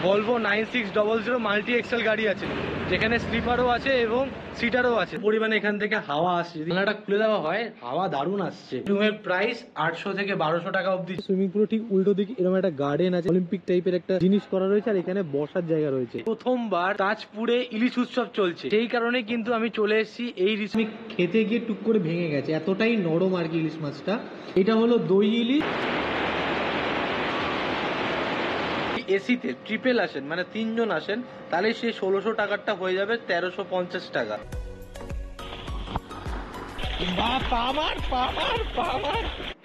Volvo 9600 multi Excel গাড়ি আছে, যেখানে স্লিপারও আছে এবং সিটারও আছে। পরিমাণে এখান থেকে হাওয়া আসছে, জানালাটা খুলে দেওয়া হয়, হাওয়া দারুণ আসছে। রুমের প্রাইস 800 থেকে 1200 টাকা অবধি। সুইমিং পুল ঠিক উল্টো দিকে এরকম একটা গার্ডেন আছে, অলিম্পিক টাইপের একটা জিনিস করা রয়েছে, আর এখানে বসার জায়গা রয়েছে। প্রথমবার তাজপুরে ইলিশ উৎসব চলছে, সেই কারণে কিন্তু আমি চলে এসেছি এই রিসমি। খেতে গিয়ে টুক করে ভেঙে গেছে, এতটাই নরম আর কি ইলিশ মাছটা। এটা হলো দই ইলিশ। এসিতে ট্রিপল আসেন, মানে 3 জন আসেন, তাহলে সেই 1600 টাকারটা হয়ে যাবে 1350 টাকা।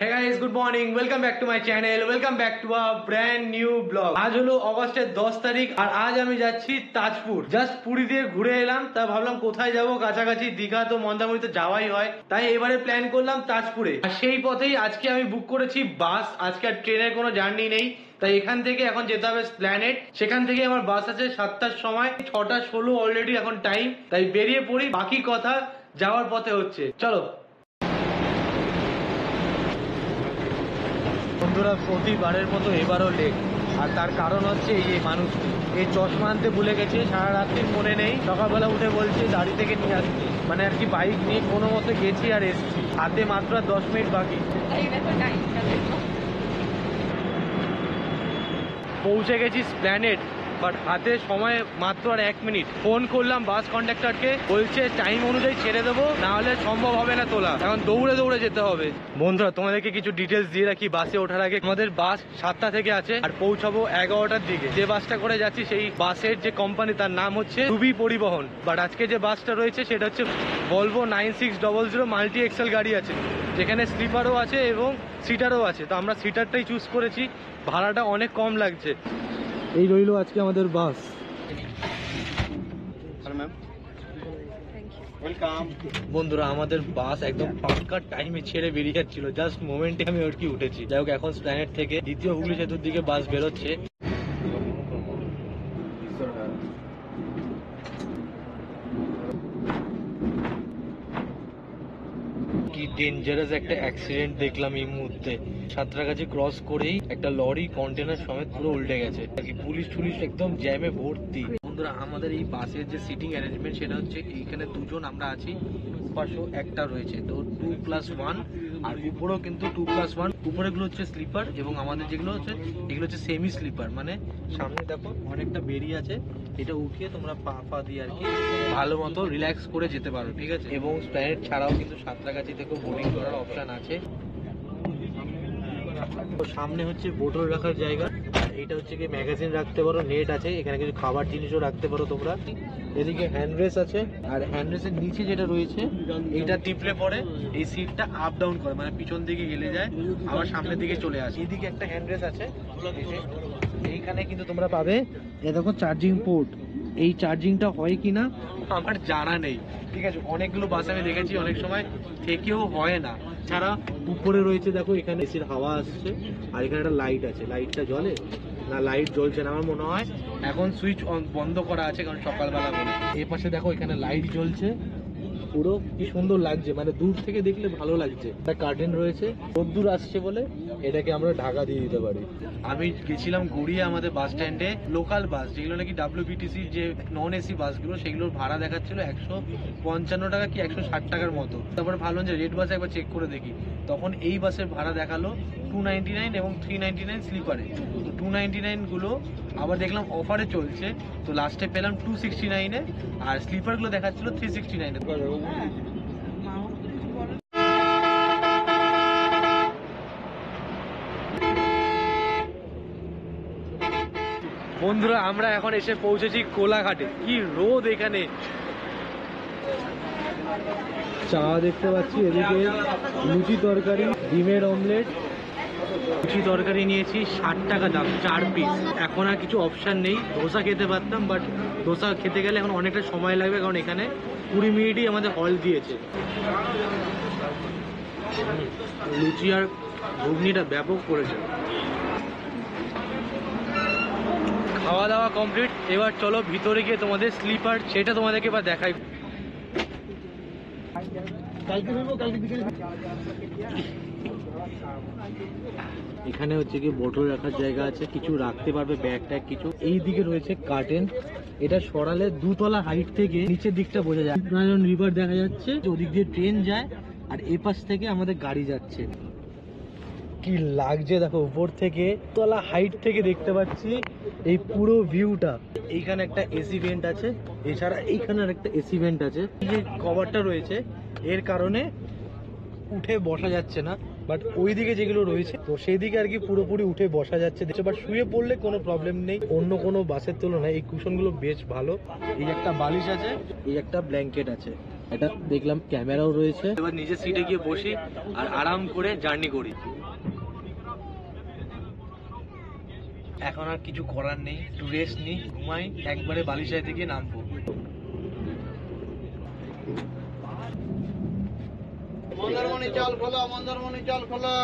Hey guys, good morning. Welcome back to my channel. Welcome back to a brand new vlog. আজ হলো অগস্টের 10 তারিখ আর আজ আমি যাচ্ছি তাজপুর। জাস্ট পুরী দিয়ে ঘুরে এলাম, তা ভাবলাম কোথায় যাব, কাছাকাছি দীঘা তো মন্দারমণি তো যাওয়াই হয়, তাই এবারে প্ল্যান করলাম তাজপুরে। আর সেই পথেই আজকে আমি বুক করেছি বাস। আজকে আর ট্রেনের কোনো জার্নি নেই, তাই এখান থেকে এখন যেতে হবে এসপ্ল্যানেড। সেখান থেকে আমার বাস আছে 7টার সময়, 6:16 অলরেডি এখন টাইম, তাই বেরিয়ে পড়ি। বাকি কথা যাওয়ার পথে হচ্ছে, চলো। বন্ধুরা, প্রতিবারের মতো এবারও লেট, আর তার কারণ হচ্ছে এই যে মানুষ এই চশমা আনতে ভুলে গেছে, সারা রাত্রির মনে নেই, সকালবেলা উঠে বলছে গাড়ি থেকে নিয়ে আসছি, মানে আর কি বাইক নিয়ে কোনো মতো গেছি আর এসছি, হাতে মাত্র 10 মিনিট বাকি। পৌঁছে গেছি এসপ্ল্যানেড, বাট হাতে সময় মাত্র আর 1 মিনিট। ফোন করলাম বাস কন্ডাক্টরকে, বলছে টাইম অনুযায়ী ছেড়ে দেবো, না হলে সম্ভব হবে না তোলা, এখন দৌড়ে দৌড়ে যেতে হবে। বন্ধুরা, তোমাদেরকে কিছু ডিটেলস দিয়ে রাখি। বাসে ওঠার আগে আমাদের বাস 7টা থেকে আছে আর পৌঁছাবো 11টার দিকে। যে বাসটা করে যাচ্ছি সেই বাসের যে কোম্পানি, তার নাম হচ্ছে টুবি পরিবহন। বাট আজকে যে বাসটা রয়েছে সেটা হচ্ছে ভলভো 9600 মাল্টি এক্সেল গাড়ি আছে, যেখানে স্লিপারও আছে এবং সিটারও আছে। তো আমরা সিটারটাই চুজ করেছি, ভাড়াটা অনেক কম লাগছে। এই রইল আজকে আমাদের বাস। বন্ধুরা, আমাদের বাস একদম পাক্কা টাইমে ছেড়ে বেরিয়ে যাচ্ছিল, জাস্ট মোমেন্টে আমি ওর কি উঠেছি। যাই হোক, এখন এসপ্ল্যানেড থেকে দ্বিতীয় হুগলি সেতুর দিকে বাস বেরোচ্ছে। কি ডেঞ্জারাস একটা অ্যাক্সিডেন্ট দেখলাম এই মুহূর্তে। সাঁতরাগাছি ক্রস করেই একটা লরি কন্টেনার সমেত পুরো উল্টে গেছে আর কি, পুলিশ একদম জ্যামে ভর্তি। বন্ধুরা, আমাদের এই বাসের যে সিটিং অ্যারেঞ্জমেন্ট সেটা হচ্ছে এইখানে 2 জন আমরা আছি, পাশেও একটা রয়েছে, তো 2+1, আর উপরেও কিন্তু 2+1। উপরেগুলো হচ্ছে স্লিপার এবং আমাদের যেগুলো হচ্ছে এগুলো হচ্ছে সেমি স্লিপার, মানে সামনে দেখো অনেকটা বেরিয়ে আছে, এটা উঠিয়ে তোমরা পা দিয়ে আর কি ভালো মতো রিল্যাক্স করে যেতে পারো, ঠিক আছে। এবং এসপ্ল্যানেড ছাড়াও কিন্তু সাঁতরাগাছি থেকেও বোটিং করার অপশন আছে। তো সামনে হচ্ছে বোটল রাখার জায়গা, আর এটা হচ্ছে কি ম্যাগাজিন রাখতে পারো, নেট আছে, এখানে কিছু খাবার জিনিসও রাখতে পারো তোমরা। এদিকে হ্যান্ড রেস আছে, আর হ্যান্ড রেসের নিচে যেটা রয়েছে এইটা টিপলে পরে এই সিটটা আপ ডাউন করে, মানে পিছন দিকে গেলে যায় আবার সামনের দিকে চলে আসে। এদিকে একটা হ্যান্ড রেস আছে, এইখানে কিন্তু তোমরা পাবে এ দেখো চার্জিং পোর্ট। এই চার্জিংটা হয় কিনা আমার জানা নেই, ঠিক আছে। অনেকগুলো বাস আমি দেখেছি অনেক সময় থেকেও হয় না। ছাড়া উপরে রয়েছে দেখো, এখানে এসির হাওয়া আসছে, আর এখানে একটা লাইট আছে, লাইটটা জ্বলে না, লাইট জ্বলছে না আমার মনে হয়, এখন সুইচ বন্ধ করা আছে কারণ সকালবেলা বলে। এই পাশে দেখো এখানে লাইট জ্বলছে, পুরো কি সুন্দর লাগছে, মানে দূর থেকে দেখলে ভালো লাগছে। একটা কার্টেন রয়েছে, রোদ্দুর আসছে বলে এটাকে আমরা ঢাকা দিয়ে দিতে পারি। আমি গেছিলাম গড়িয়া আমাদের বাস স্ট্যান্ডে, লোকাল বাস যেগুলো নাকি WBTC যে নন এসি বাসগুলো, সেগুলোর ভাড়া দেখাচ্ছিল 155 টাকা কি 160 টাকার মতো। তারপরে ভাবলাম যে রেড বাসে একবার চেক করে দেখি, তখন এই বাসের ভাড়া দেখালো 299 এবং 399 স্লিপারে। 299 গুলো আবার দেখলাম অফারে চলছে, তো লাস্টে পেলাম 269-এ, আর স্লিপার গুলো দেখাচ্ছিল 369-এ। বন্ধুরা, আমরা এখন এসে পৌঁছেছি কোলাঘাটে। কি রোদ এখানে, চা দেখতে পাচ্ছি, এদিকে লুচি তরকারি, ডিমের অমলেট। লুচি তরকারি নিয়েছি 60 টাকা দাম, 4 পিস। এখন আর কিছু অপশান নেই, ধোসা খেতে পারতাম, বাট ধোসা খেতে গেলে এখন অনেকটা সময় লাগবে, কারণ এখানে 20 মিনিটই আমাদের হল দিয়েছে। লুচি আর ঘুগনিটা ব্যাপক করেছে। খাওয়া দাওয়া কমপ্লিট, এবার চলো ভিতরে গিয়ে তোমাদের স্লিপার সেটা তোমাদেরকে এবার দেখাই। এখানে হচ্ছে কি বোতল রাখার জায়গা আছে, কিছু রাখতে পারবে, ব্যাগ ট্যাগ কিছু। এই দিকে রয়েছে কার্টেন, এটা সরালে 2 তলা হাইট থেকে নিচের দিকটা বোঝা যায়। নারায়ণ রিভার দেখা যাচ্ছে, ওদিক দিয়ে ট্রেন যায় আর এপাশ থেকে আমাদের গাড়ি যাচ্ছে। কি লাগছে দেখো, উপর থেকে তলা হাইট থেকে দেখতে পাচ্ছি এই পুরো ভিউটা। এইখানে একটা এসি ভেন্ট আছে, এছাড়া এইখানে আরেকটা এসি ভেন্ট আছে। এই যে কভারটা রয়েছে এর কারণে উঠে বসা যাচ্ছে না, বাট ওইদিকে যেগুলো রয়েছে তো সেই দিকে আর কি পুরোপুরি উঠে বসা যাচ্ছে। বাট শুয়ে পড়লে কোনো প্রবলেম নেই, অন্য কোনো বাসের তুলনায় এই কুশনগুলো বেশ ভালো। এই একটা বালিশ আছে, এই একটা ব্ল্যাঙ্কেট আছে, এটা দেখলাম ক্যামেরাও রয়েছে। এবার নিজের সিটে গিয়ে বসি আর আরাম করে জার্নি করি। এখন আর কিছু করার নেই, একটু রেস্ট নিই, ঘুমাই, একবারে বালিশায় থেকে নামবো। মন্দারমণি চাল খোলা, মন্দারমণি চাল খোলা।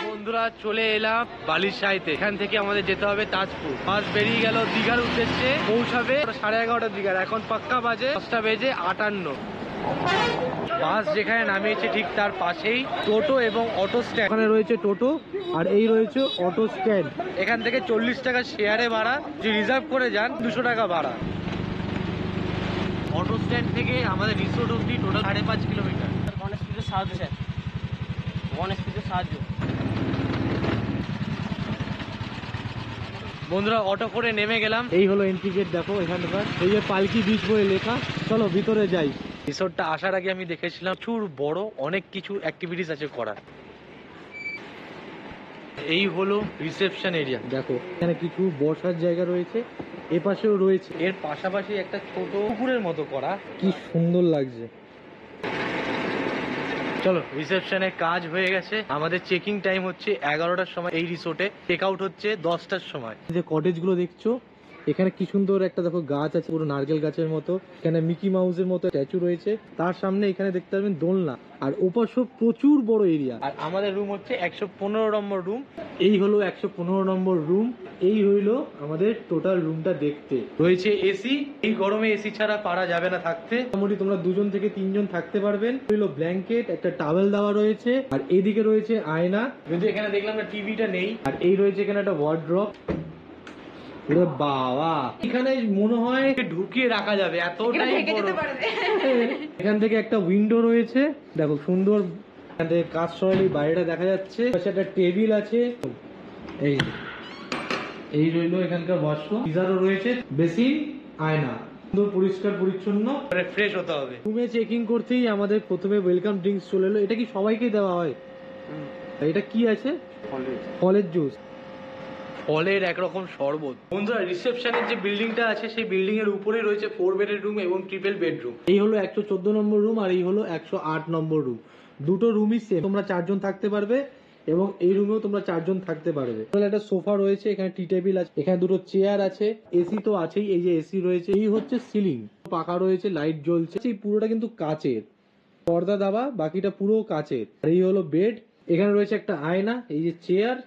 বন্ধুরা চলে এলাম বালিশাইতে। এখান থেকে আমাদের যেতে হবে তাজপুর। বাস বেরিয়ে গেল দীঘার উদ্দেশ্যে, পৌঁছাবে 11:30 দীঘার। এখন পাক্কা বাজে 10:58। বাস যেখানে নামিয়েছে ঠিক তার পাশেই টোটো এবং অটো স্ট্যান্ড। এখানে রয়েছে টোটো আর এই রয়েছে অটো স্ট্যান্ড। এখান থেকে 40 টাকা শেয়ারে ভাড়া, যদি রিজার্ভ করে যান 200 টাকা ভাড়া। অটো স্ট্যান্ড থেকে আমাদের রিসোর্ট অব্দি টোটাল 5.5 কিলোমিটার। গণেশপুরের সাহায্য স্যার, গণেশপুরের সাহায্য। বন্ধুরা অটো করে নেমে গেলাম, এই হলো এন্ট্রি গেট। দেখো এখানকার এই যে পালকি বিচ বলে লেখা। চলো ভিতরে যাই। রিসোর্টটা আসার আগে আমি দেখেছিলাম প্রচুর বড়, অনেক কিছু অ্যাক্টিভিটিস আছে করার। এই হলো রিসেপশন এরিয়া। দেখো এখানে কিছু বসার জায়গা রয়েছে, এ পাশেও রয়েছে, এর পাশাপাশি একটা ছোট পুকুরের মতো করা, কি সুন্দর লাগছে। চলো রিসেপশনে কাজ হয়ে গেছে। আমাদের চেকিং টাইম হচ্ছে 11টার সময় এই রিসোর্টে, চেক আউট হচ্ছে 10টার সময়। যে কটেজ গুলো দেখছো এখানে কি সুন্দর একটা দেখো গাছ আছে, পুরো নারকেল গাছের মতো। এখানে মিকি মাউসের মতো স্ট্যাচু রয়েছে, তার সামনে এখানে দেখতে পাবেন দোলনা, আর ওপাশ প্রচুর বড় এরিয়া। আর আমাদের রুম হচ্ছে 115 নম্বর রুম। এই হলো 115 নম্বর রুম। এই হইলো আমাদের টোটাল রুমটা দেখতে। রয়েছে এসি, এই গরমে এসি ছাড়া পারা যাবে না থাকতে। মোটামুটি তোমরা 2 থেকে 3 জন থাকতে পারবেন। হইলো ব্ল্যাঙ্কেট, একটা টাওয়েল দেওয়া রয়েছে, আর এইদিকে রয়েছে আয়না, কিন্তু এখানে দেখলাম না টিভিটা নেই। আর এই রয়েছে এখানে একটা ওয়ার্ড্রপ। বাবা, এখানে মনে হয় ঢুকিয়ে রাখা যাবে, এতটাই বড়। এখান থেকে একটা উইন্ডো রয়েছে, দেখো সুন্দর। এখান থেকে কাজ সরালে বাইরেটা দেখা যাচ্ছে। একটা টেবিল আছে, এই রইলো এখানকার ওয়াশরুম। গিজারও রয়েছে, বেসিন, আয়না, সুন্দর পরিষ্কার পরিচ্ছন্ন। ফ্রেশ হতে হবে। রুমে চেকিং করতেই আমাদের প্রথমে ওয়েলকাম ড্রিঙ্কস চলে এলো। এটা কি সবাইকে দেওয়া হয়? এটা কি আছে? ফলের জুস, ফলের একরকম শরবত। বন্ধুরা রিসেপশনের যে বিল্ডিংটা আছে সেই বিল্ডিং এর উপরেই রয়েছে 4 বেডের রুম এবং ট্রিপল বেডরুম। এই হলো 114 নম্বর রুম আর এই হলো 108 নম্বর রুম। দুটো রুমই সেম, তোমরা 4 জন থাকতে পারবে এবং এই রুমেও তোমরা 4 জন থাকতে পারবে। একটা সোফা রয়েছে, এখানে টি টেবিল আছে, এখানে দুটো চেয়ার আছে, এসি তো আছেই, এই যে এসি রয়েছে। এই হচ্ছে সিলিং, পাখা রয়েছে, লাইট জ্বলছে। এই পুরোটা কিন্তু কাচের, পর্দা দেওয়া, বাকিটা পুরো কাচের। আর এই হলো বেড, এখানে রয়েছে একটা আয়না, এই যে চেয়ার,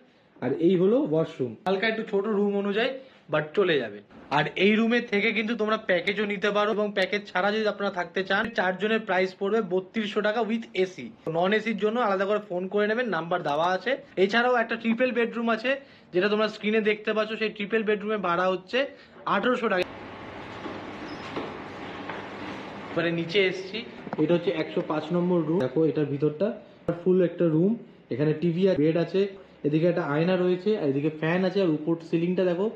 আর এই হলো ওয়াশরুম। হালকা একটু ছোট রুম অনুযায়ী, বাট চলে যাবে। আর এই রুমে থেকে কিন্তু তোমরা প্যাকেজও নিতে পারো, এবং প্যাকেজ ছাড়া যদি আপনারা থাকতে চান 4 জনের প্রাইস পড়বে 3200 টাকা উইথ এসি। নন এসির জন্য আলাদা করে ফোন করে নেবেন, নাম্বার দেওয়া আছে। এছাড়াও একটা ট্রিপল বেডরুম আছে, যেটা তোমরা স্ক্রিনে দেখতে পাচ্ছ। সেই ট্রিপল বেডরুমে ভাড়া হচ্ছে 1800 টাকা। মানে নিচে এসছি, এটা হচ্ছে 105 নম্বর রুম। দেখো এটার ভিতরটা ফুল একটা রুম, এখানে টিভি আর বেড আছে, এদিকে একটা আয়না রয়েছে, আর এদিকে ফ্যান আছে, আর উপর সিলিংটা দেখো,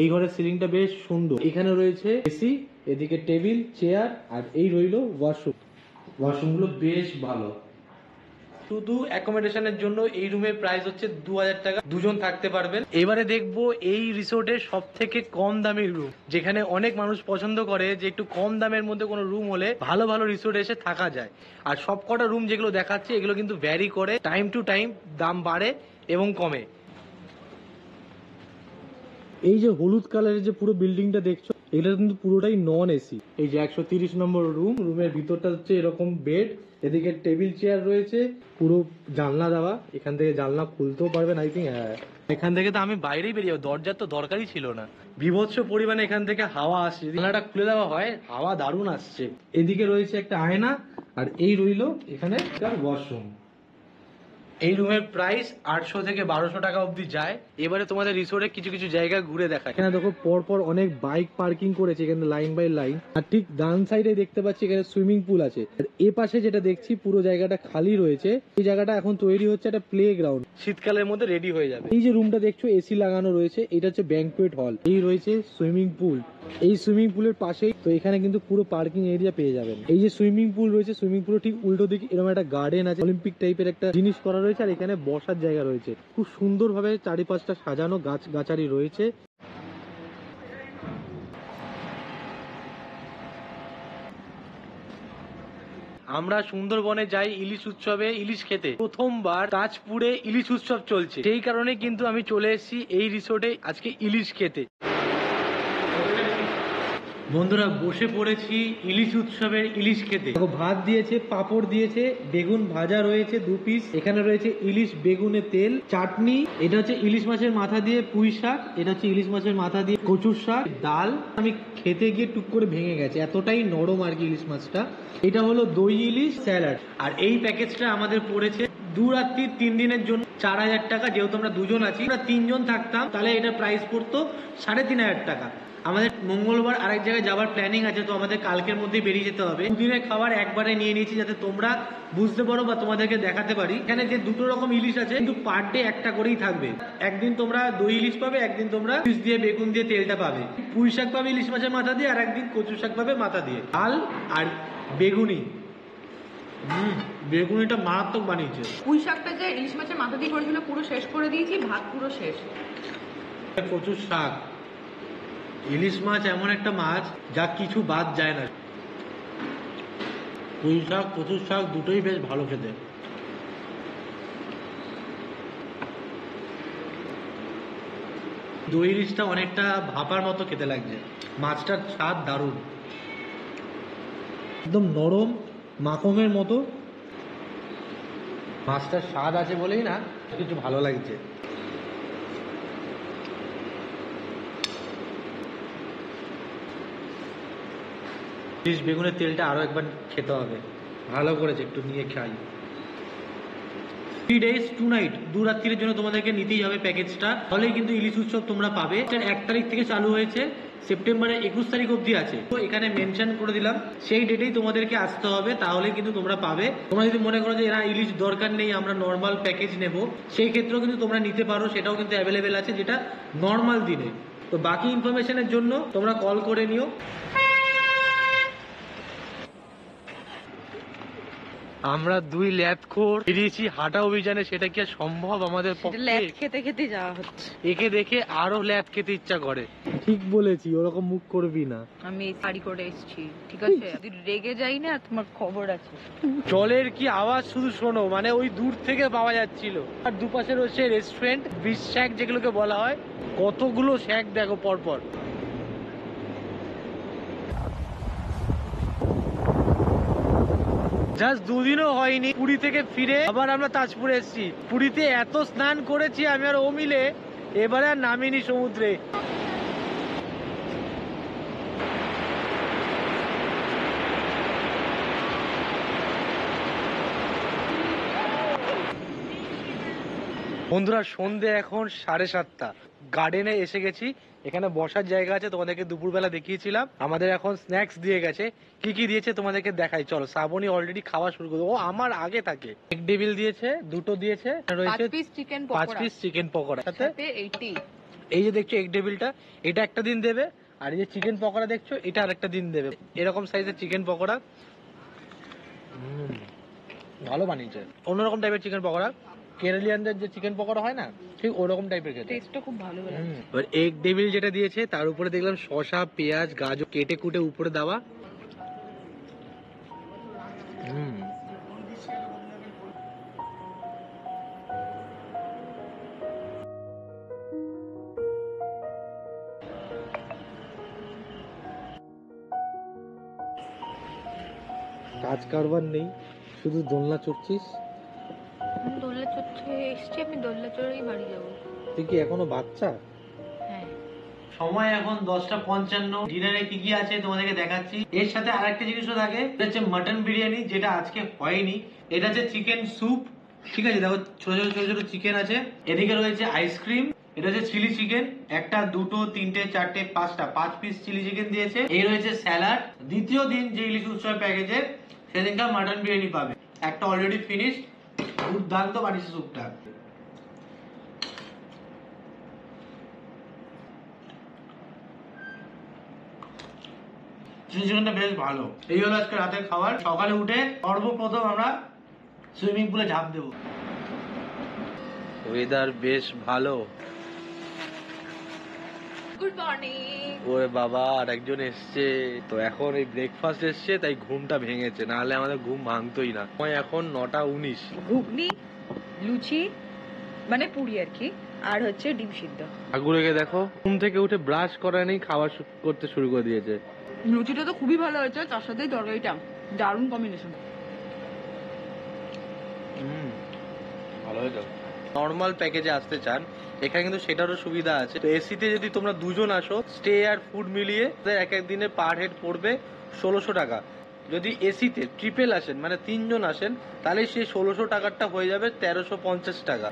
এই ঘরের সিলিংটা বেশ সুন্দর। এখানে রয়েছে এসি, এদিকে টেবিল, চেয়ার, আর এই রইলো ওয়াশরুম। ওয়াশরুমগুলো বেশ ভালো। শুধু অ্যাকোমোডেশনের জন্য এই রুমের প্রাইস হচ্ছে 2000 টাকা, 2 জন থাকতে পারবেন। এবারে দেখবো এই রিসোর্টের সব থেকে কম দামের রুম, যেখানে অনেক মানুষ পছন্দ করে যে একটু কম দামের মধ্যে কোনো রুম হলে ভালো ভালো রিসোর্টে এসে থাকা যায়। আর সবকটা রুম যেগুলো দেখাচ্ছে এগুলো কিন্তু ভ্যারি করে, টাইম টু টাইম দাম বাড়ে এবং কমে। এই যে হলুদ কালারের যে পুরো বিল্ডিংটা দেখছো, এটা কিন্তু পুরোটাই নন এসি। এই যে 130 নম্বর রুম, রুমের ভিতরটা হচ্ছে এরকম বেড, এদিকে টেবিল চেয়ার রয়েছে, পুরো জানলা দেওয়া, এখান থেকে জানলা খুলতেও পারবেন আই থিঙ্ক। হ্যাঁ, এখান থেকে তো আমি বাইরেই বেরিয়ে যাবো, দরজার তো দরকারই ছিল না। বিভৎস পরিমাণে এখান থেকে হাওয়া আসছে, জানলাটা খুলে দেওয়া হয় হাওয়া দারুণ আসছে। এদিকে রয়েছে একটা আয়না, আর এই রইলো এখানে একটা ওয়াশরুম। এই রুমের প্রাইস 800 থেকে 1200 টাকা অবধি যায়। এবারে তোমাদের রিসোর্টে কিছু কিছু জায়গা ঘুরে দেখা। এখানে দেখো পর পর অনেক বাইক পার্কিং করেছে এখানে লাইন বাই লাইন, আর ঠিক ডান সাইডে দেখতে পাচ্ছি এখানে সুইমিং পুল আছে। আর এ পাশে যেটা দেখছি পুরো জায়গাটা খালি রয়েছে, এই জায়গাটা এখন তৈরি হচ্ছে একটা প্লে গ্রাউন্ড, শীতকালের মধ্যে রেডি হয়ে যাবে। এই যে রুমটা দেখছো এসি লাগানো রয়েছে, এটা হচ্ছে ব্যাংকুয়েট হল। এই রয়েছে সুইমিং পুল, এই সুইমিং পুলের পাশেই তো এখানে কিন্তু পুরো পার্কিং এরিয়া পেয়ে যাবেন। এই যে সুইমিং পুল রয়েছে, সুইমিং পুলের ঠিক উল্টো দিকে এরকম একটা গার্ডেন আছে, অলিম্পিক টাইপের একটা জিনিস করা রয়েছে, আর এখানে বসার জায়গা রয়েছে। খুব সুন্দরভাবে চারিপাশটা সাজানো, গাছ গাছারি রয়েছে। আমরা সুন্দরবনে যাই ইলিশ উৎসবে ইলিশ খেতে, প্রথমবার তাজপুরে ইলিশ উৎসব চলছে, সেই কারণে কিন্তু আমি চলে এসেছি এই রিসোর্টে আজকে ইলিশ খেতে। বন্ধুরা বসে পড়েছি ইলিশ উৎসবের ইলিশ খেতে। ভাত দিয়েছে, পাঁপড় দিয়েছে, বেগুন ভাজা রয়েছে 2 পিস, এখানে রয়েছে ইলিশ বেগুনে তেল, চাটনি, এটা হচ্ছে ইলিশ মাছের মাথা দিয়ে পুঁই শাক, এটা হচ্ছে ইলিশ মাছের মাথা দিয়ে কচুর শাক, ডাল। আমি খেতে গিয়ে টুক করে ভেঙে গেছে, এতটাই নরম আর কি ইলিশ মাছটা। এটা হলো দই ইলিশ স্যালাড। আর এই প্যাকেজটা আমাদের পড়েছে 2 রাত্রি 3 দিনের জন্য 4000 টাকা। যেহেতু আমরা 2 জন আছি, আমরা 3 জন থাকতাম, তাহলে এটা প্রাইস পড়তো 3500 টাকা। আমাদের মঙ্গলবার আরেক জায়গায় যাওয়ার প্ল্যানিং আছে, তো আমাদের কালকের মধ্যেই বেরিয়ে যেতে হবে। 2 দিনের খাবার একবারে নিয়ে নিয়েছি যাতে তোমরা বুঝতে পারো বা তোমাদেরকে দেখাতে পারি। এখানে যে 2 রকম ইলিশ আছে, কিন্তু পার ডে একটা করেই থাকবে। একদিন তোমরা দই ইলিশ পাবে, একদিন তোমরা ইলিশ দিয়ে বেগুন দিয়ে তেলটা পাবে, পুঁই শাক পাবে ইলিশ মাছের মাথা দিয়ে, আর একদিন কচু শাক পাবে মাথা দিয়ে। ডাল আর বেগুনি, বেগুনিটা মারাত্মক বানিয়েছে। পুঁই শাকটা যে ইলিশ মাছের মাথা দিয়ে করেছিল পুরো শেষ করে দিয়েছি, ভাত পুরো শেষ। কচুর শাক, ইলিশ মাছ এমন একটা মাছ যা কিছু বাদ যায় না। পুঁই শাক কচুর শাক দুটোই বেশ ভালো খেতে। দই ইলিশটা অনেকটা ভাপার মতো খেতে লাগছে, মাছটার স্বাদ দারুণ, একদম নরম মাখনের মতো। মাছটার স্বাদ আছে বলেই না কিছু ভালো লাগছে। ইলিশ বেগুনের তেলটা আরো একবার খেতে হবে, ভালো করেছে, একটু নিয়ে খাই। 3 days 2 night, 2 রাত্রির জন্য তোমাদেরকে নিতেই হবে প্যাকেজটা, তাহলেই কিন্তু ইলিশ উৎসব তোমরা পাবে। 1 তারিখ থেকে চালু হয়েছে, সেপ্টেম্বরের 21 তারিখ অবধি আছে। তো এখানে মেনশন করে দিলাম, সেই ডেটেই তোমাদেরকে আসতে হবে, তাহলে কিন্তু তোমরা পাবে। তোমরা যদি মনে করো যে এরা ইলিশ দরকার নেই, আমরা নর্মাল প্যাকেজ নেব, সেই ক্ষেত্রেও কিন্তু তোমরা নিতে পারো, সেটাও কিন্তু অ্যাভেলেবেল আছে, যেটা নর্মাল দিনে। তো বাকি ইনফরমেশনের জন্য তোমরা কল করে নিও। আমরা 2 ল্যাদখোর বেরিয়েছি হাঁটা অভিযানে, সেটা কি আর সম্ভব আমাদের পক্ষে? ল্যাদ খেতে খেতে যাওয়া হচ্ছে। একে দেখে আরো ল্যাদ খেতে ইচ্ছা করে। ঠিক বলেছি, ওরকম মুখ করবি না। আমি শাড়ি করে এসেছি, ঠিক আছে? যদি রেগে যাই না, তোমার খবর আছে। জলের কি আওয়াজ শুধু শোনো, মানে ওই দূর থেকে পাওয়া যাচ্ছিল। আর দুপাশে রয়েছে রেস্টুরেন্ট, বিচ শ্যাক যেগুলোকে বলা হয়, কতগুলো শ্যাক দেখো পরপর। জাস্ট 2 দিনও হয়নি পুরী থেকে ফিরে আবার আমরা তাজপুরে এসেছি। পুরীতে এত স্নান করেছি আমি আর ও মিলে, এবারে আর নামিনি সমুদ্রে। বন্ধুরা সন্ধে এখন 7:30, গার্ডেনে এসে গেছি, এখানে বসার জায়গা আছে, তোমাদেরকে দুপুরবেলা দেখিয়েছিলাম। আমাদের এখন স্ন্যাক্স দিয়ে গেছে, কি কি দিয়েছে তোমাদেরকে দেখাই চলো। শ্রাবণী অলরেডি খাওয়া শুরু করবে, ও আমার আগে থাকে। এগ ডেভিল দিয়েছে, 2টো দিয়েছে, রয়েছে 5 piece chicken 5 pakora, piece chicken pakora সাথে 80। এই যে দেখছো এগ ডেভিলটা, এটা একটা দিন দেবে, আর এই যে চিকেন পকোড়া দেখছো এটা আরেকটা দিন দেবে। এরকম সাইজের চিকেন পকোড়া, ভালো বানিয়েছে, অন্যরকম টাইপের চিকেন পকোড়া। কেরালিয়ানদের যে চিকেন পকোড়া হয় না, ঠিক ওরকম টাইপের খেতে, টেস্টটা খুব ভালো লাগছে। এবার এগ ডেভিল যেটা দিয়েছে তার উপরে দেখলাম শসা, পেঁয়াজ, গাজর কেটে কুটে উপরে দেওয়া। কাজ কারবার নেই, শুধু দোলনা চড়ছিস। দোলনা চড়তে এসছি, আমি দোলনা চড়েই বাড়ি যাবো। তুই কি এখনো বাচ্চা? হ্যাঁ। সময় এখন 10:55। ডিনারে কি কি আছে তোমাদেরকে দেখাচ্ছি। এর সাথে আরেকটা জিনিসও থাকে, এটা হচ্ছে মাটন বিরিয়ানি, যেটা আজকে হয়নি। এটা হচ্ছে চিকেন স্যুপ, ঠিক আছে। দেখো ছোট ছোট ছোট ছোট চিকেন আছে। এদিকে রয়েছে আইসক্রিম। এটা হচ্ছে চিলি চিকেন, একটা দুটো তিনটে চারটে পাঁচটা 5 পিস চিলি চিকেন দিয়েছে। এই রয়েছে স্যালাড। দ্বিতীয় দিন যে ইলিশ উৎসব প্যাকেজের, সেদিনকার মাটন বিরিয়ানি পাবে। একটা অলরেডি ফিনিশড, দুর্দান্ত বানিয়েছে স্যুপটা। চিলি চিকেনটা বেশ ভালো। এই হলো আজকে রাতের খাবার। সকালে উঠে সর্বপ্রথম আমরা সুইমিং পুলে ঝাঁপ দেবো। ওয়েদার বেশ ভালো। Good morning. ওরে বাবা, আর একজন এসছে তো। এখন এই ব্রেকফাস্ট এসছে, তাই ঘুমটা ভেঙেছে, না হলে আমাদের ঘুম ভাঙতোই না। সময় এখন 9:19। ঘুগনি, লুচি মানে পুরি আর কি, আর হচ্ছে ডিম সিদ্ধ। ঠাকুরকে দেখো, ঘুম থেকে উঠে ব্রাশ করা নেই, খাবার করতে শুরু করে দিয়েছে। লুচিটা তো খুবই ভালো হয়েছে, তার সাথেই তরকারিটা দারুণ কম্বিনেশন। ভালো হয়ে যাবে। নর্মাল প্যাকেজে আসতে চান, এখানে কিন্তু সেটারও সুবিধা আছে। তো এসিতে যদি তোমরা দুজন আসো, স্টে আর ফুড মিলিয়ে এক এক দিনে পার হেড পড়বে 1600 টাকা। যদি এসিতে ট্রিপল আসেন, মানে 3 জন আসেন, তাহলে সেই 1600 টাকারটা হয়ে যাবে 1350 টাকা।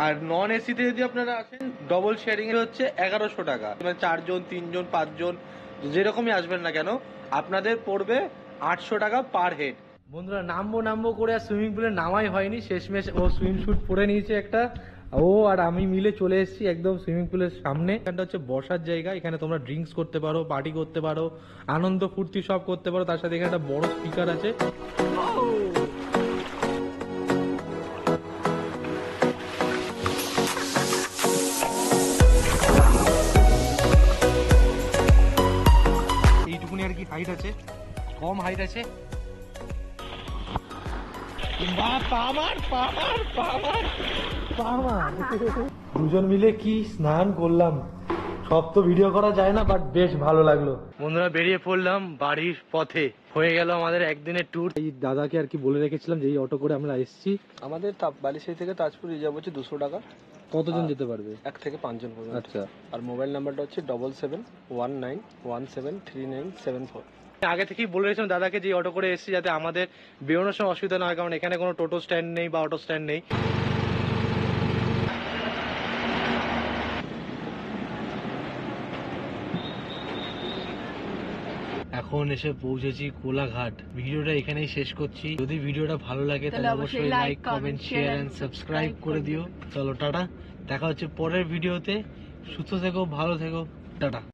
আর নন এসিতে যদি আপনারা আসেন, ডবল শেয়ারিং এ হচ্ছে 1100 টাকা। মানে 4 জন 3 জন 5 জন যেরকমই আসবেন না কেন, আপনাদের পড়বে 800 টাকা পার হেড। বন্ধুরা নামবো করে আর সুইমিং পুলে নামাই হয়নি। শেষমেশ ও সুইম স্যুট পরে নিয়েছে একটা, ও আর আমি মিলে চলে এসেছি একদম সুইমিং পুলের সামনে। এখানটা হচ্ছে বসার জায়গা, এখানে তোমরা ড্রিঙ্কস করতে পারো, পার্টি করতে পারো, আনন্দ ফুর্তি সব করতে পারো। তার সাথে এখানে একটা বড় স্পিকার আছে। এইটুকুনি আর কি হাইট আছে, কম হাইট আছে। দুজন মিলে কি স্নান করলাম, সব তো ভিডিও করা যায় না, বাট বেশ ভালো লাগলো। বন্ধুরা বেরিয়ে পড়লাম বাড়ির পথে। হয়ে গেল আমাদের একদিনের ট্যুর। এই দাদাকে আর কি বলে রেখেছিলাম যে এই অটো করে আমরা এসেছি। আমাদের বালিশাই থেকে তাজপুর রিজার্ভ হচ্ছে 200 টাকা। কতজন যেতে পারবে? 1 থেকে 5 জন পর্যন্ত। আচ্ছা। আর মোবাইল নাম্বারটা হচ্ছে 7719173974। আগে থেকেই বলে রেখেছিলাম দাদাকে যে অটো করে এসেছি, যাতে আমাদের বেরোনোর সময় অসুবিধা না হয়, কারণ এখানে কোনো টোটো স্ট্যান্ড নেই বা অটো স্ট্যান্ড নেই। এখন এসে পৌঁছেছি কোলাঘাট। ভিডিওটা এখানেই শেষ করছি। যদি ভিডিওটা ভালো লাগে তাহলে অবশ্যই like, comment, share and subscribe করে দিও। চলো টাটা, দেখা হচ্ছে পরের ভিডিওতে। সুস্থ থেকো, ভালো থেকো, টাটা।